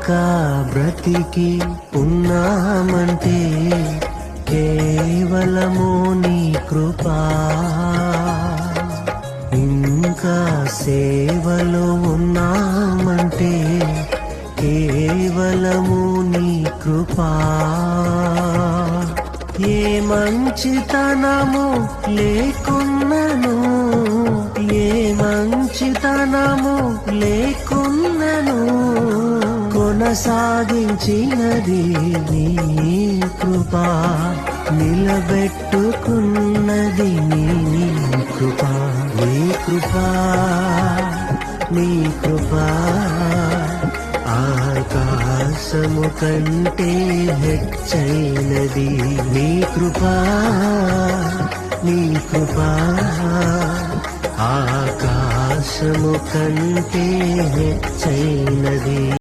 ఇంకా బ్రతికి ఉన్నామంటే కేవలము నీ కృపా. ఇంకా సేవలో ఉన్నామంటే కేవలము నీ కృపా. ఏ మంచితనము లేకున్నను, ఏ మంచితనము లేకున్నను, కొనసాగించినది నీ కృపా. నిలబెట్టుకున్నది నీ కృపా. నీ కృపా, నీ కృపా ఆకాశము కంటే హెచ్చైనది. నీ కృపా, నీ కృపా ఆకాశము కంటే హెచ్చైనది.